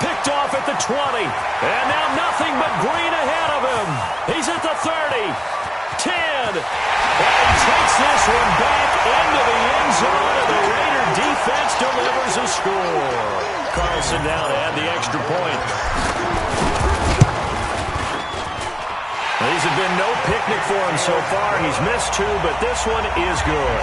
Picked off at the 20. And now nothing but green ahead of him. He's at the 30. 10. And he takes this one back into the end zone, and the Raider defense delivers a score. Carlson now to add the extra point. These have been no picnic for him so far. He's missed 2, but this one is good.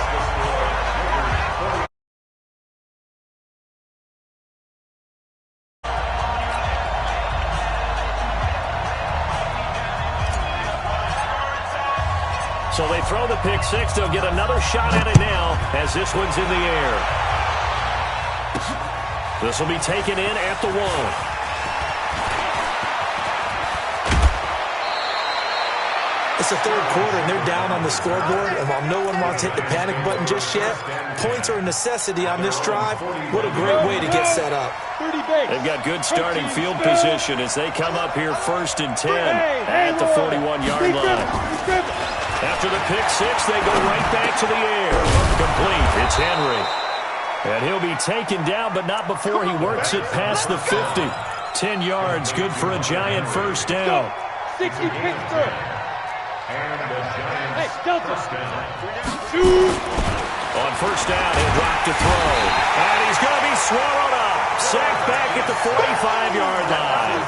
So they throw the pick 6. They'll get another shot at it now as this one's in the air. This will be taken in at the 1. It's the third quarter, and they're down on the scoreboard. And while no one wants to hit the panic button just yet, points are a necessity on this drive. What a great way to get set up. They've got good starting field position as they come up here 1st and 10 at the 41-yard line. After the pick 6, they go right back to the air. Complete. It's Henry. And he'll be taken down, but not before he works it past the 50. 10 yards, good for a Giant first down. 60 Pittsburgh. Hey, Delta. Shoot. On first down, he'll drop to throw. And he's going to be swallowed up. Sacked back at the 45-yard line.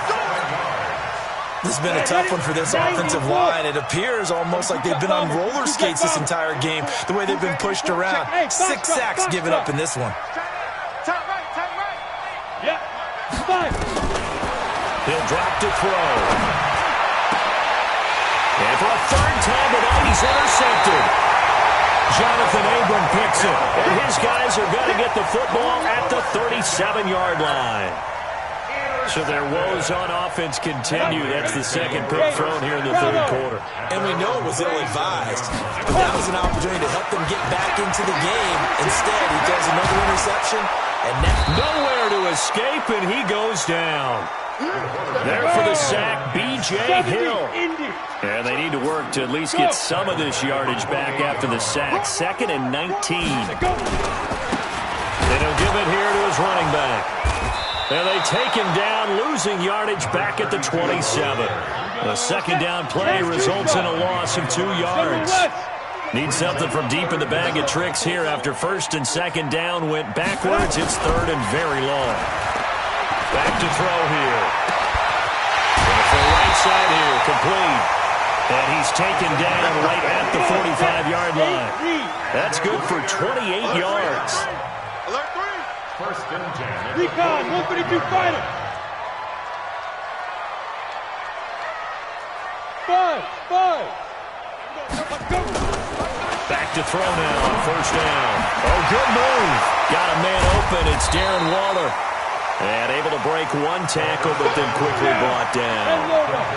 This has been a tough one for this offensive line. It appears almost like they've been on roller skates this entire game, the way they've been pushed around. 6 sacks given up in this one. Yeah. 5. He'll drop to throw. And for a third time tonight, he's intercepted. Jonathan Abram picks it. And his guys are going to get the football at the 37-yard line. So their woes on offense continue. That's the second pick thrown here in the third quarter. And we know it was ill-advised, but that was an opportunity to help them get back into the game. Instead, he throws another interception, and now nowhere to escape, and he goes down. There for the sack, B.J. Hill. And they need to work to at least get some of this yardage back after the sack. 2nd and 19. And he'll give it here to his running back. And they take him down, losing yardage back at the 27. The second down play results in a loss of 2 yards. Need something from deep in the bag of tricks here after 1st and 2nd down went backwards. It's 3rd and very long. Back to throw here. And for the right side here, complete. And he's taken down right at the 45-yard line. That's good for 28 yards. Recon, 132 fighter. 5. Back to throw now on first down. Oh, good move. Got a man open. It's Darren Waller. And able to break one tackle, but then quickly brought down.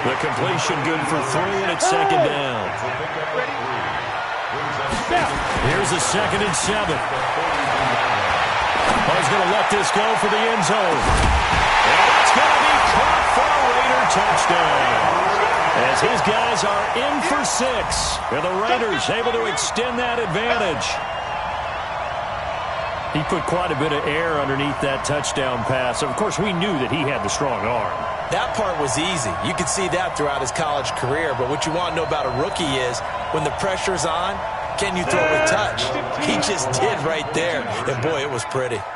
The completion good for 3, and it's 2nd down. Here's a 2nd and 7. He's going to let this go for the end zone. And it's going to be caught for a Raider touchdown. As his guys are in for 6. And the Raiders able to extend that advantage. He put quite a bit of air underneath that touchdown pass. Of course, we knew that he had the strong arm. that part was easy. You could see that throughout his college career. But what you want to know about a rookie is when the pressure's on, can you throw with touch? He just did right there. And, boy, it was pretty. They'll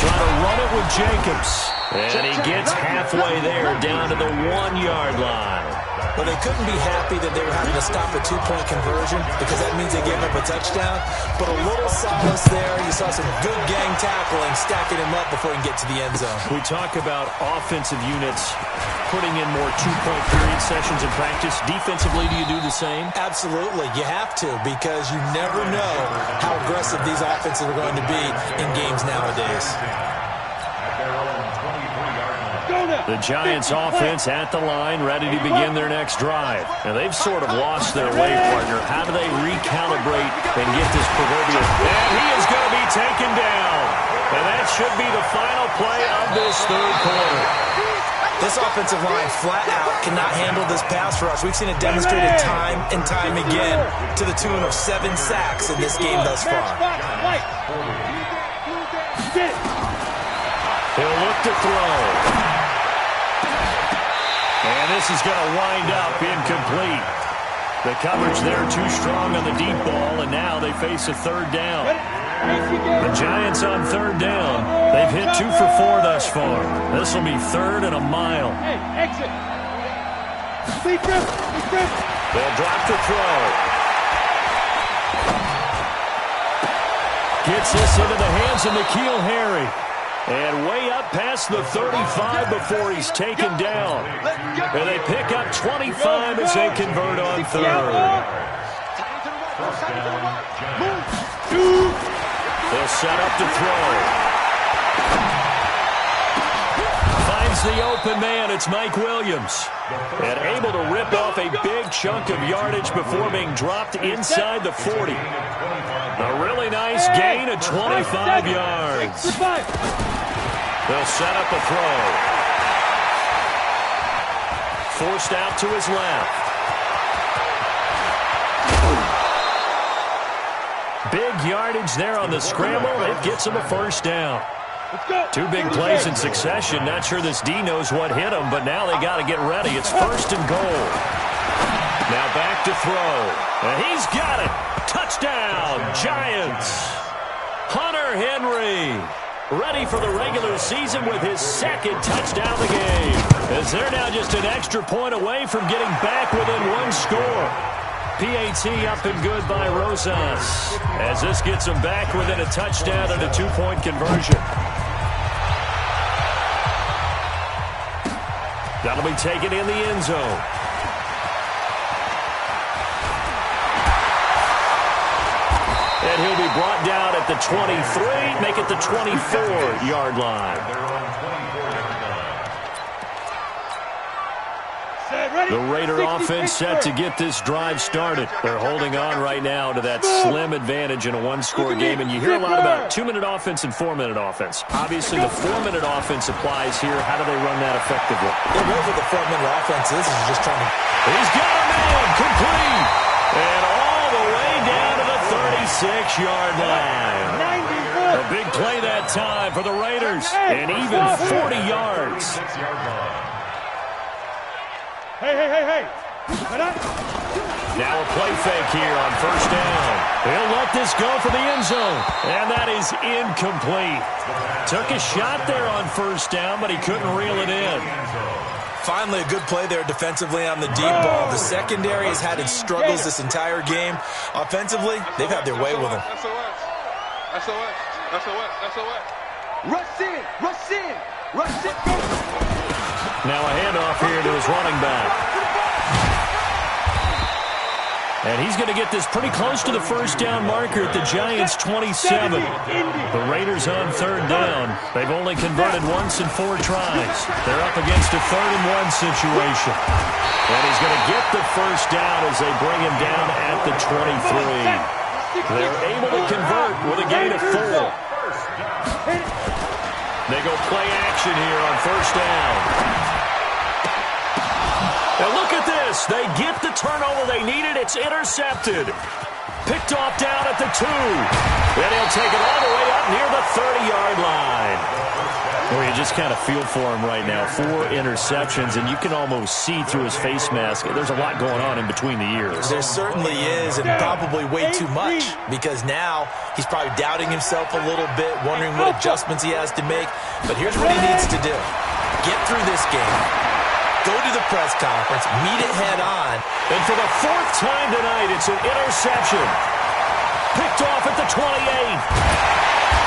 try to run it with Jacobs. And he gets halfway there down to the 1-yard line. Well, they couldn't be happy that they were having to stop a two-point conversion because that means they gave up a touchdown. But a little solace there. You saw some good gang tackling, stacking him up before he can get to the end zone. We talk about offensive units putting in more two-point period sessions in practice. Defensively, do you do the same? Absolutely. You have to because you never know how aggressive these offenses are going to be in games nowadays. The Giants offense at the line, ready to begin their next drive. Now, they've sort of lost their way, partner. How do they recalibrate and get this proverbial? And he is going to be taken down. And that should be the final play of this third quarter. This offensive line flat out cannot handle this pass rush. We've seen it demonstrated time and time again to the tune of 7 sacks in this game thus far. He'll look to throw. And this is going to wind up incomplete. The coverage there too strong on the deep ball, and now they face a third down. The Giants on third down. They've hit 2 for 4 thus far. This will be 3rd and a mile. Hey, exit. They'll drop the throw. Gets this into the hands of N'Keal Harry. And way up past the 35 before he's taken down. And they pick up 25 as they convert on 3rd. They'll set up to throw. Finds the open man. It's Mike Williams. And able to rip off a big chunk of yardage before being dropped inside the 40. A really nice gain of 25 yards. They'll set up a throw. Forced out to his left. Big yardage there on the scramble. It gets him a first down. 2 big plays in succession. Not sure this D knows what hit him, but now they got to get ready. It's 1st and goal. Now back to throw. And he's got it. Touchdown, Giants. Hunter Henry. Ready for the regular season with his 2nd touchdown of the game. As they're now just an extra point away from getting back within 1 score. PAT up and good by Rosas. As this gets them back within a touchdown and a 2-point conversion. That'll be taken in the end zone. And he'll be brought down at the 23, make it the 24-yard line. The Raider offense set to get this drive started. They're holding on right now to that slim advantage in a 1-score game. And you hear a lot about 2-minute offense and 4-minute offense. Obviously, the 4-minute offense applies here. How do they run that effectively? Yeah, what with the 4-minute offense is just trying to... He's got a man, complete. And all the way down to the 36-yard line. A big play that time for the Raiders. And even 40 yards. Hey. Now a play fake here on 1st down. He'll let this go for the end zone. And that is incomplete. Took a shot there on 1st down, but he couldn't reel it in. Finally, a good play there defensively on the deep ball. The secondary has had its struggles this entire game. Offensively, they've had their way with him. Rush in. Now a handoff here to his running back. And he's going to get this pretty close to the 1st down marker at the Giants' 27. The Raiders on 3rd down. They've only converted once in 4 tries. They're up against a 3rd and 1 situation. And he's going to get the 1st down as they bring him down at the 23. They're able to convert with a gain of 4. They go play action here on 1st down. Now look at this. They get the turnover they needed. It's intercepted. Picked off down at the 2. Then he'll take it all the way up near the 30-yard line. Well, you just kind of feel for him right now. 4 interceptions, and you can almost see through his face mask. There's a lot going on in between the ears. There certainly is, and probably way too much, because now he's probably doubting himself a little bit, wondering what adjustments he has to make. But here's what he needs to do. Get through this game. Go to the press conference, meet it head on. And for the 4th time tonight, it's an interception. Picked off at the 28.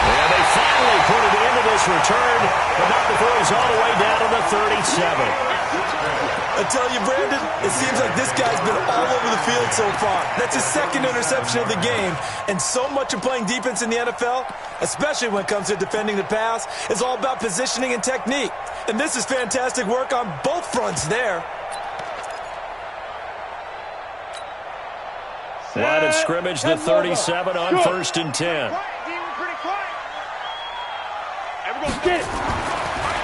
And they finally put it into this return, but not before he's all the way down to the 37. I tell you, Brandon, it seems like this guy's been all over the field so far. That's his 2nd interception of the game. And so much of playing defense in the NFL, especially when it comes to defending the pass, is all about positioning and technique. And this is fantastic work on both fronts there. Line of scrimmage, the 37 on 1st and 10. Get it.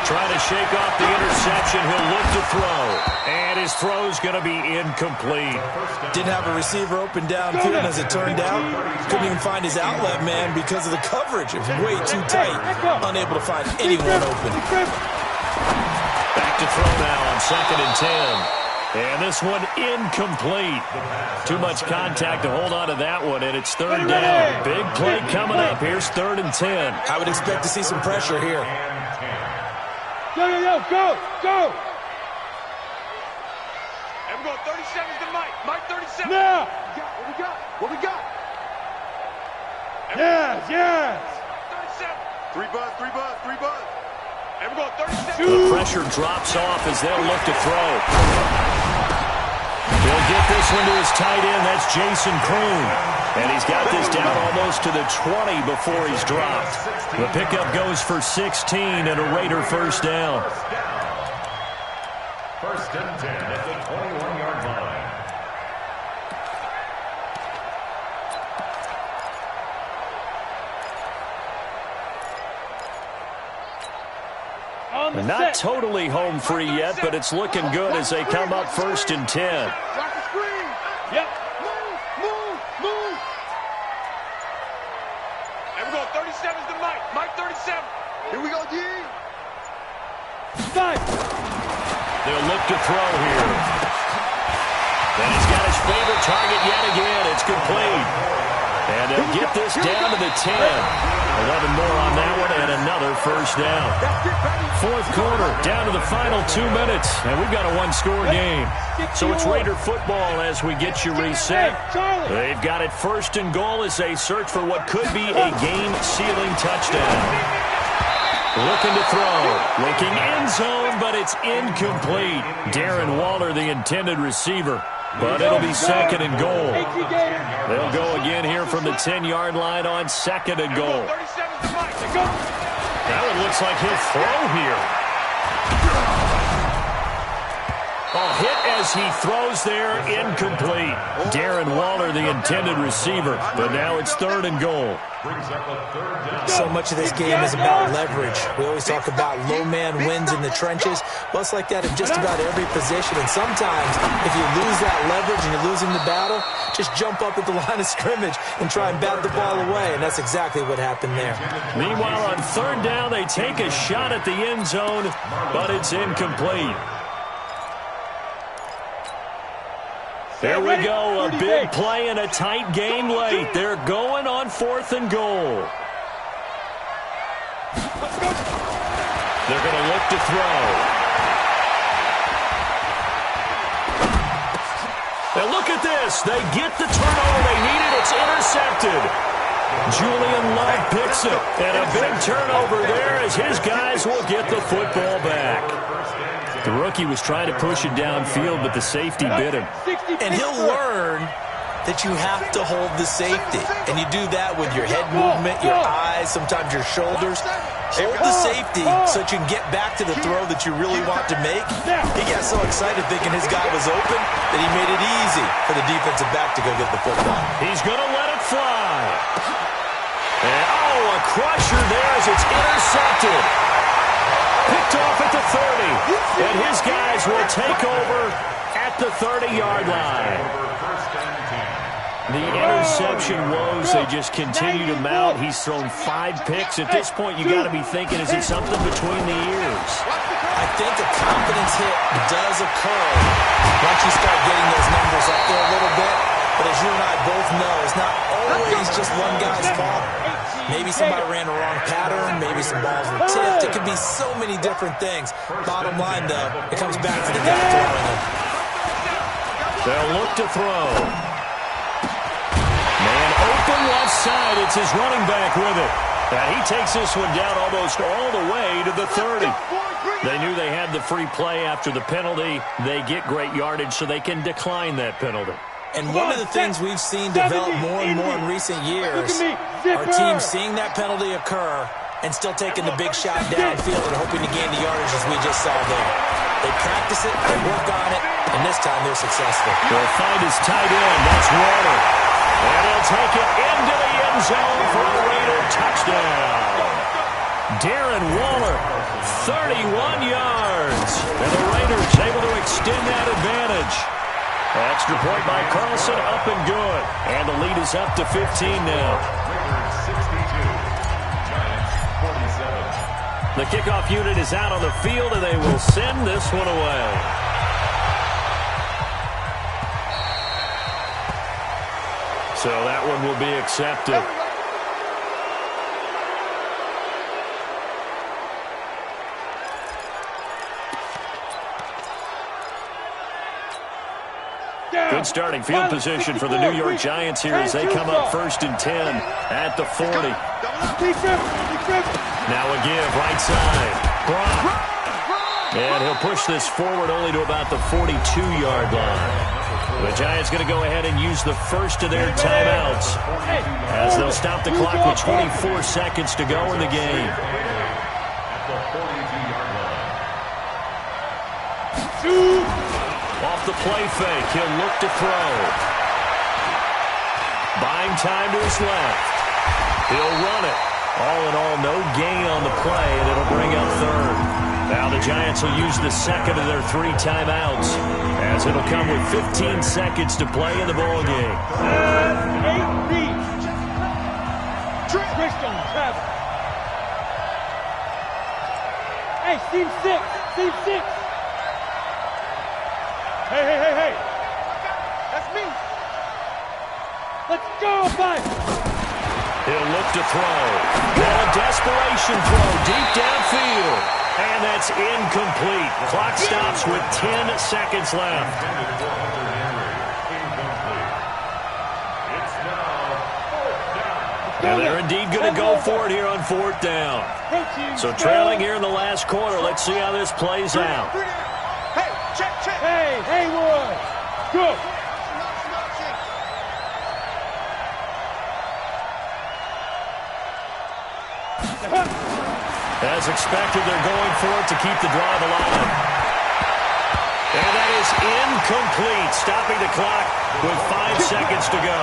Trying to shake off the interception. He'll look to throw. And his throw's going to be incomplete. Didn't have a receiver open downfield, and as it turned out, couldn't even find his outlet man because of the coverage. It was way too tight. Unable to find anyone open. Back to throw now on 2nd and 10. And this one incomplete. Too much contact to hold on to that one, and it's 3rd down. Big play coming up. Here's 3rd and 10. I would expect to see some pressure here. Yo, go, go! And we're going 37 to Mike. Mike 37. Now! What we got? Yes! 37. Three buzz. And we're going 37. The pressure drops off as they'll look to throw. He'll get this one to his tight end. That's Jason Kroon. And he's got this down almost to the 20 before he's dropped. The pickup goes for 16 and a Raider first down. 1st and 10 at the 21-yard line. Not totally home free yet, but it's looking good as they come up 1st and 10. Drop the screen. Yep. Move. And we're going 37 to Mike. Mike 37. Here we go, D. Stop. They'll look to throw here. And he's got his favorite target yet again. It's complete. And they'll get this down to the 10. 11 more on that one and another first down. 4th quarter, down to the final 2 minutes. And we've got a one-score game. So it's Raider football as we get you reset. They've got it 1st and goal as they search for what could be a game-sealing touchdown. Looking to throw. Looking end zone, but it's incomplete. Darren Waller, the intended receiver. But it'll be 2nd and goal. They'll go again here from the 10-yard line on 2nd and goal. Now it looks like he'll throw here. Hit as he throws there, incomplete. Darren Waller, the intended receiver. But now it's 3rd and goal. So much of this game is about leverage. We always talk about low man wins in the trenches. Well, it's like that in just about every position. And sometimes, if you lose that leverage and you're losing the battle, just jump up at the line of scrimmage and try and bat the ball away. And that's exactly what happened there. Meanwhile, on 3rd down, they take a shot at the end zone, but it's incomplete. There we go, a big play and a tight game late. They're going on 4th and goal. They're going to look to throw. Now look at this. They get the turnover they needed. It's intercepted. Julian Love picks it. And a big turnover there as his guys will get the football back. The rookie was trying to push it downfield, but the safety bit him. And he'll learn that you have to hold the safety. And you do that with your head movement, your eyes, sometimes your shoulders. Hold the safety so that you can get back to the throw that you really want to make. He got so excited thinking his guy was open that he made it easy for the defensive back to go get the football. He's going to let it fly. And, a crusher there as it's intercepted. Picked off at the 30. And his guys will take over at the 30-yard line. The interception woes, they just continue to mount. He's thrown 5 picks. At this point, you got to be thinking, is it something between the ears? I think a confidence hit does occur once you start getting those numbers up there a little bit. But as you and I both know, it's not always just one guy's fault. Maybe somebody ran a wrong pattern. Maybe some balls were tipped. It could be so many different things. Bottom line, though, it comes back to the guy throwing them. They'll look to throw. Man open left side. It's his running back with it. And he takes this one down almost all the way to the 30. They knew they had the free play after the penalty. They get great yardage so they can decline that penalty. And one of the things we've seen develop more and more in recent years are teams seeing that penalty occur and still taking the big shot downfield and hoping to gain the yardage as we just saw there. They practice it, they work on it, and this time they're successful. They'll find his tight end. That's Waller. And he'll take it into the end zone for a Raider touchdown. Darren Waller 31 yards. And the Raiders able to extend that advantage. Extra point by Carlson, up and good. And the lead is up to 15 now. Raiders 62, Giants 47. The kickoff unit is out on the field, and they will send this one away. So that one will be accepted. Good starting field position for the New York Giants here as they come up 1st and 10 at the 40. Now a give, right side. Brock. And he'll push this forward only to about the 42-yard line. The Giants going to go ahead and use the first of their timeouts as they'll stop the clock with 24 seconds to go in the game. Off the play fake, he'll look to throw. Buying time to his left. He'll run it. All in all, no gain on the play, and it'll bring up 3rd. Now the Giants will use the second of their 3 timeouts as it'll come with 15 seconds to play in the ball game. Hey, team 6, team 6. Hey. That's me. Let's go, bud. He'll look to throw. And a desperation throw deep downfield. And that's incomplete. Clock stops with 10 seconds left. And they're indeed going to go for it here on 4th down. So trailing here in the last quarter. Let's see how this plays out. Hey, check. Hey, Haywood. Good. As expected, they're going for it to keep the drive alive. And that is incomplete, stopping the clock with 5 seconds to go.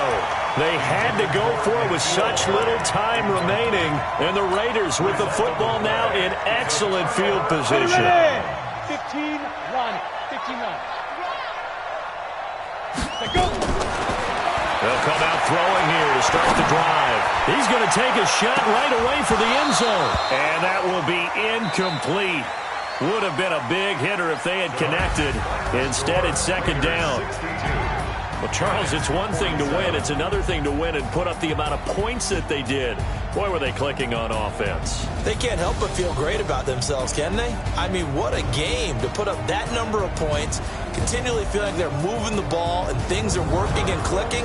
They had to go for it with such little time remaining, and the Raiders with the football now in excellent field position. 15-9. 15-9. Go. They'll come out throwing here to start the drive. He's going to take a shot right away for the end zone. And that will be incomplete. Would have been a big hitter if they had connected. Instead, it's 2nd down. Well, Charles, it's one thing to win. It's another thing to win and put up the amount of points that they did. Boy, were they clicking on offense. They can't help but feel great about themselves, can they? I mean, what a game to put up that number of points, continually feel like they're moving the ball and things are working and clicking.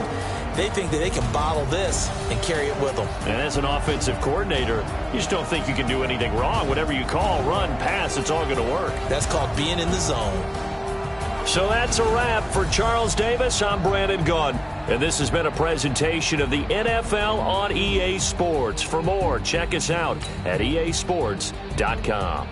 They think that they can bottle this and carry it with them. And as an offensive coordinator, you just don't think you can do anything wrong. Whatever you call, run, pass, it's all going to work. That's called being in the zone. So that's a wrap for Charles Davis. I'm Brandon Gunn, and this has been a presentation of the NFL on EA Sports. For more, check us out at easports.com.